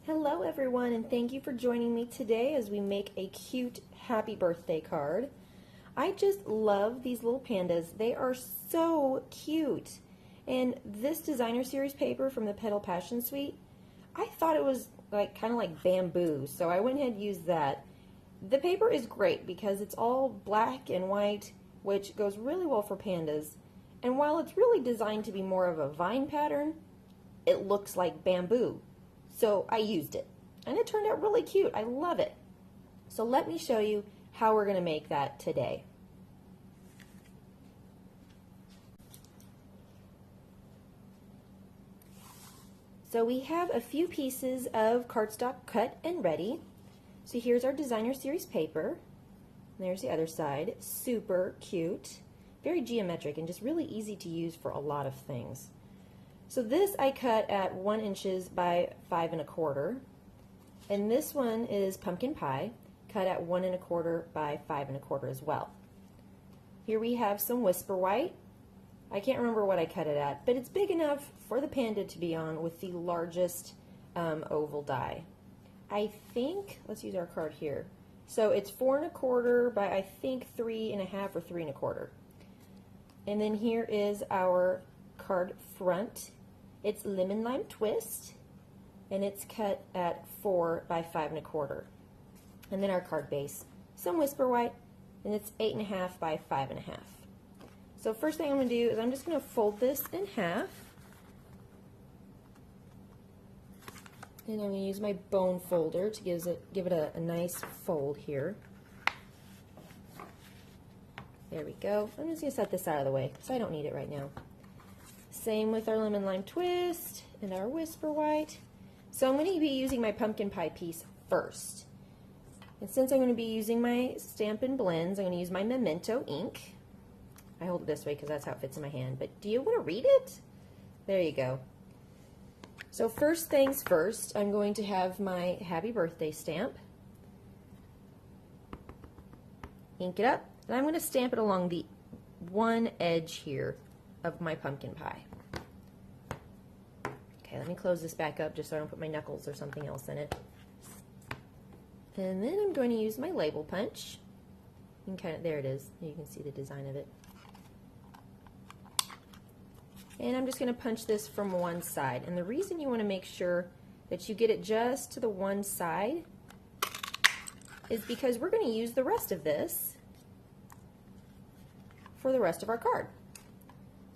Hello everyone, and thank you for joining me today as we make a cute happy birthday card. I just love these little pandas. They are so cute. And this designer series paper from the Petal Passion Suite, I thought it was kind of like bamboo, so I went ahead and used that. The paper is great because it's all black and white, which goes really well for pandas. And while it's really designed to be more of a vine pattern, it looks like bamboo. So I used it, and it turned out really cute. I love it. So let me show you how we're going to make that today. So we have a few pieces of cardstock cut and ready. So here's our designer series paper. There's the other side. Super cute, very geometric, and just really easy to use for a lot of things. So this I cut at 1 inches by 5 1/4, and this one is pumpkin pie, cut at 1 1/4 by 5 1/4 as well. Here we have some whisper white. I can't remember what I cut it at, but it's big enough for the panda to be on with the largest oval die. I think, let's use our card here. So it's 4 1/4 by I think 3 1/2 or 3 1/4. And then here is our card front. It's lemon lime twist, and it's cut at 4 by 5 1/4. And then our card base, some whisper white, and it's 8 1/2 by 5 1/2. So first thing I'm going to do is I'm just going to fold this in half, and I'm going to use my bone folder to give it a nice fold here. There we go. I'm just going to set this out of the way because I don't need it right now. Same with our lemon lime twist and our whisper white. So I'm going to be using my pumpkin pie piece first. And since I'm going to be using my Stampin' Blends, I'm going to use my Memento ink. I hold it this way because that's how it fits in my hand, but do you want to read it? There you go. So first things first, I'm going to have my happy birthday stamp. Ink it up, and I'm going to stamp it along the one edge here of my pumpkin pie. Okay, let me close this back up just so I don't put my knuckles or something else in it. And then I'm going to use my label punch. You can there it is. You can see the design of it. And I'm just going to punch this from one side. And the reason you want to make sure that you get it just to the one side is because we're going to use the rest of this for the rest of our card.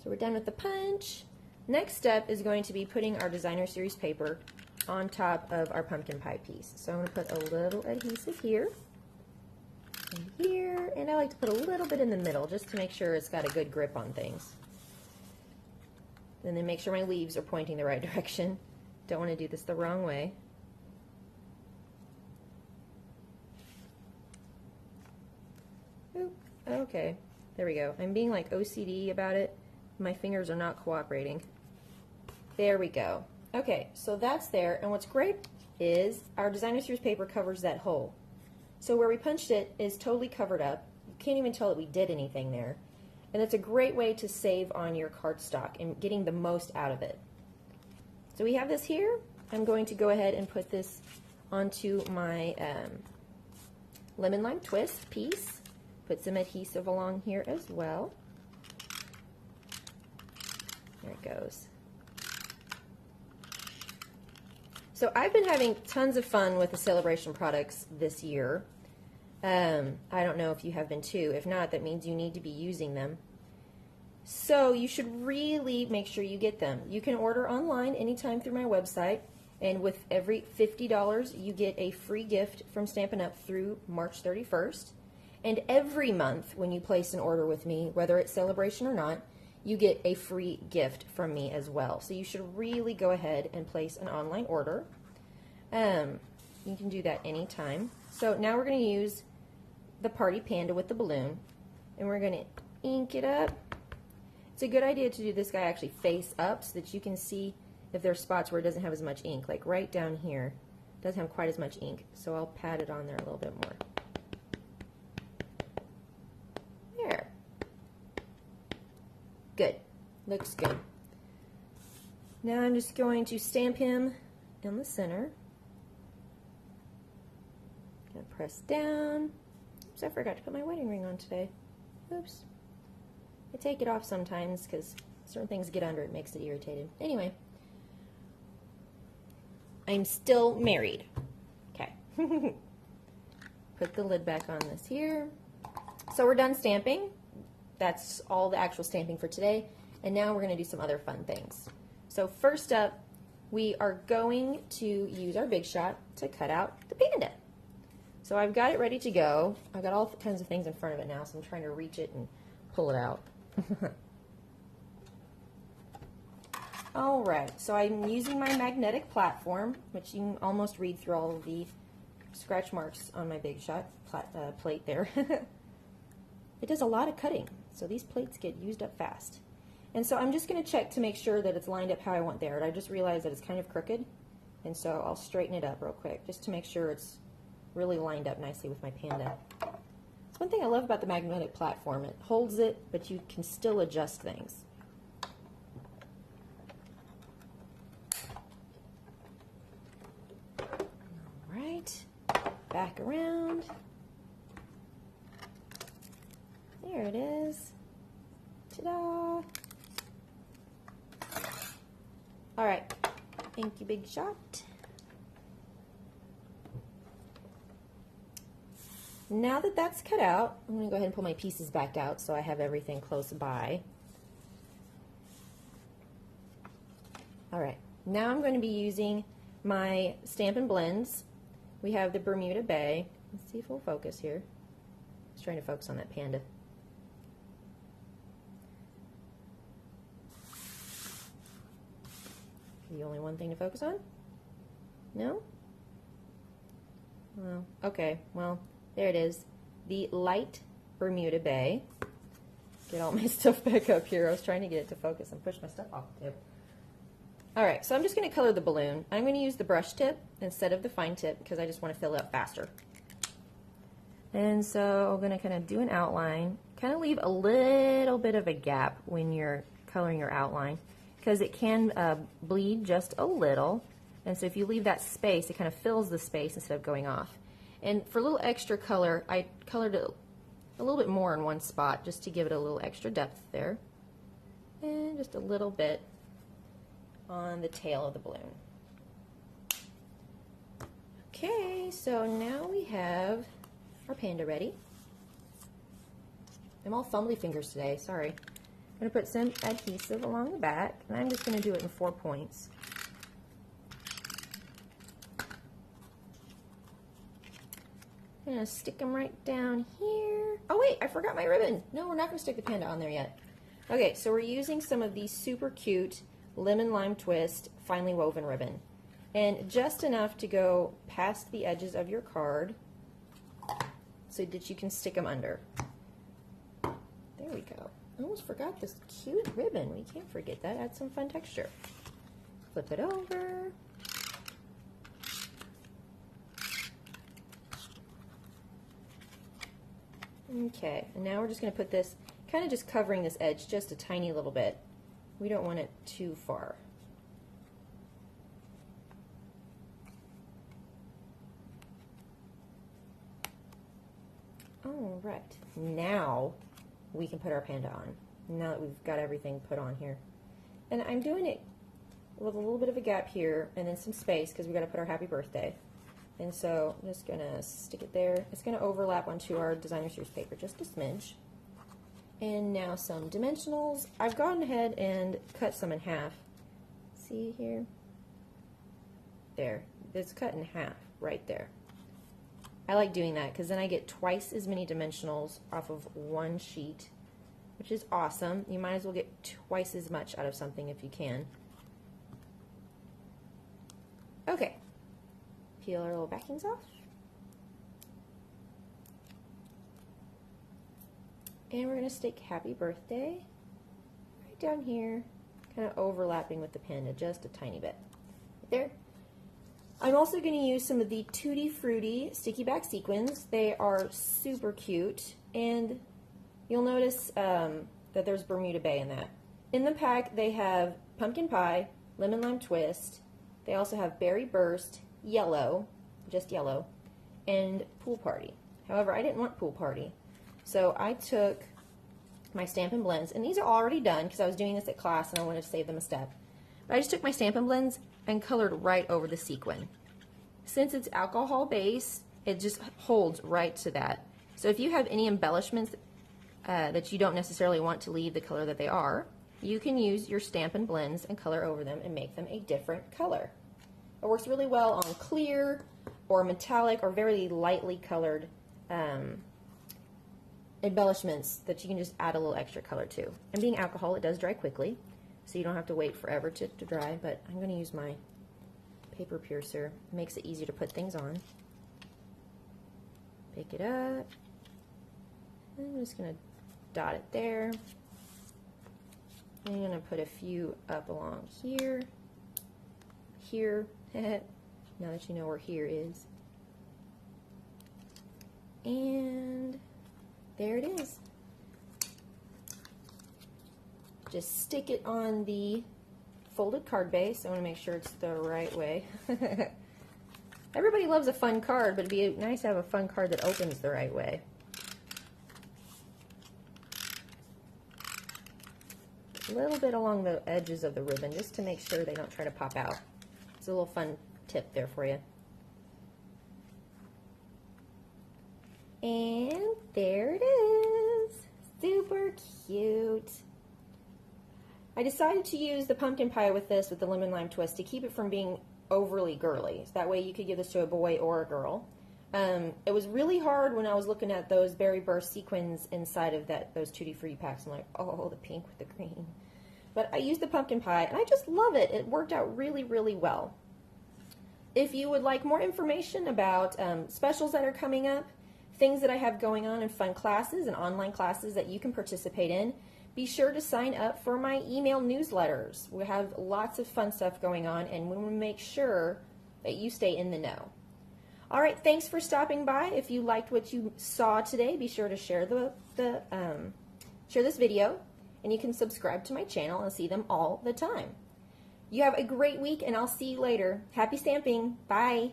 So we're done with the punch. Next step is going to be putting our designer series paper on top of our pumpkin pie piece. So I'm going to put a little adhesive here and here, and I like to put a little bit in the middle just to make sure it's got a good grip on things. And then make sure my leaves are pointing the right direction. Don't want to do this the wrong way. Oop, okay, there we go. I'm being like OCD about it. My fingers are not cooperating. There we go. Okay, so that's there, and what's great is our designer series paper covers that hole. So where we punched it is totally covered up. You can't even tell that we did anything there. And it's a great way to save on your cardstock and getting the most out of it. So we have this here. I'm going to go ahead and put this onto my lemon lime twist piece. Put some adhesive along here as well. There it goes. So I've been having tons of fun with the Sale-A-Bration products this year. I don't know if you have been too. If not, that means you need to be using them. So you should really make sure you get them. You can order online anytime through my website, and with every $50 you get a free gift from Stampin' Up! Through March 31st. And every month when you place an order with me, whether it's Sale-A-Bration or not, you get a free gift from me as well. So you should really go ahead and place an online order. You can do that anytime. So now we're going to use the Party Panda with the balloon, and we're going to ink it up. It's a good idea to do this guy actually face up so that you can see if there are spots where it doesn't have as much ink. Like right down here, it doesn't have quite as much ink, so I'll pat it on there a little bit more. There. Good. Looks good. Now I'm just going to stamp him in the center. Gonna press down. Oops, I forgot to put my wedding ring on today. Oops. I take it off sometimes because certain things get under it, makes it irritated. Anyway, I'm still married. Okay. Put the lid back on this here. So we're done stamping. That's all the actual stamping for today. And now we're going to do some other fun things. So first up, we are going to use our Big Shot to cut out the panda. So I've got it ready to go. I've got all kinds of things in front of it now, so I'm trying to reach it and pull it out. All right, so I'm using my magnetic platform, which you can almost read through all of the scratch marks on my Big Shot plate there. It does a lot of cutting, so these plates get used up fast. And so I'm just going to check to make sure that it's lined up how I want there. And I just realized that it's kind of crooked, and so I'll straighten it up real quick just to make sure it's really lined up nicely with my panda. It's one thing I love about the magnetic platform. It holds it, but you can still adjust things. All right, back around. There it is. Ta-da! All right, thank you, Big Shot. Now that that's cut out, I'm going to go ahead and pull my pieces back out so I have everything close by. All right, now I'm going to be using my Stampin' Blends. We have the Bermuda Bay. Let's see if we'll focus here. I was trying to focus on that panda. The only one thing to focus on? No? Well, okay, well, there it is. The light Bermuda Bay. Get all my stuff back up here. I was trying to get it to focus and push my stuff off the tip. All right, so I'm just going to color the balloon. I'm going to use the brush tip instead of the fine tip because I just want to fill it up faster. And so I'm going to kind of do an outline. Kind of leave a little bit of a gap when you're coloring your outline, because it can bleed just a little, and so if you leave that space, it kind of fills the space instead of going off. And for a little extra color, I colored it a little bit more in one spot just to give it a little extra depth there, and just a little bit on the tail of the balloon. Okay, so now we have our panda ready. I'm all fumbly fingers today, sorry. I'm going to put some adhesive along the back, and I'm just going to do it in 4 points. I'm going to stick them right down here. Oh wait, I forgot my ribbon. No, we're not going to stick the panda on there yet. Okay, so we're using some of these super cute lemon lime twist finely woven ribbon. And just enough to go past the edges of your card so that you can stick them under. There we go. I almost forgot this cute ribbon. We can't forget that. Add some fun texture. Flip it over. Okay, and now we're just going to put this, kind of just covering this edge just a tiny little bit. We don't want it too far. All right, now we can put our panda on, now that we've got everything put on here. And I'm doing it with a little bit of a gap here and then some space because we've got to put our happy birthday. And so I'm just going to stick it there. It's going to overlap onto our designer series paper just a smidge. And now some dimensionals. I've gone ahead and cut some in half. See here? There. It's cut in half right there. I like doing that because then I get twice as many dimensionals off of one sheet, which is awesome. You might as well get twice as much out of something if you can. Okay. Peel our little backings off. And we're going to stick happy birthday right down here, kind of overlapping with the panda just a tiny bit. Right there. I'm also going to use some of the Tutti Frutti sticky back sequins. They are super cute, and you'll notice that there's Bermuda Bay in that. In the pack they have pumpkin pie, lemon lime twist, they also have berry burst, yellow, just yellow, and Pool Party. However, I didn't want Pool Party. So I took my Stampin' Blends, and these are already done because I was doing this at class and I wanted to save them a step. But I just took my Stampin' Blends and colored right over the sequin. Since it's alcohol based, it just holds right to that. So if you have any embellishments that you don't necessarily want to leave the color that they are, you can use your Stampin' Blends and color over them and make them a different color. It works really well on clear or metallic or very lightly colored embellishments that you can just add a little extra color to. And being alcohol, it does dry quickly, so you don't have to wait forever to dry, but I'm going to use my paper piercer. It makes it easier to put things on. Pick it up. I'm just going to dot it there. I'm going to put a few up along here. Here. Now that you know where here is. And there it is. Just stick it on the folded card base. I want to make sure it's the right way. Everybody loves a fun card, but it'd be nice to have a fun card that opens the right way. A little bit along the edges of the ribbon just to make sure they don't try to pop out. It's a little fun tip there for you. And there it is. Super cute. I decided to use the pumpkin pie with this, with the lemon lime twist, to keep it from being overly girly. So that way you could give this to a boy or a girl. It was really hard when I was looking at those berry burst sequins inside of those Tutti Frutti packs. I'm like, oh, the pink with the green. But I used the pumpkin pie, and I just love it. It worked out really, really well. If you would like more information about specials that are coming up, things that I have going on, and fun classes and online classes that you can participate in, be sure to sign up for my email newsletters. We have lots of fun stuff going on, and we want to make sure that you stay in the know. All right, thanks for stopping by. If you liked what you saw today, be sure to share share this video, and you can subscribe to my channel and see them all the time. You have a great week, and I'll see you later. Happy stamping. Bye.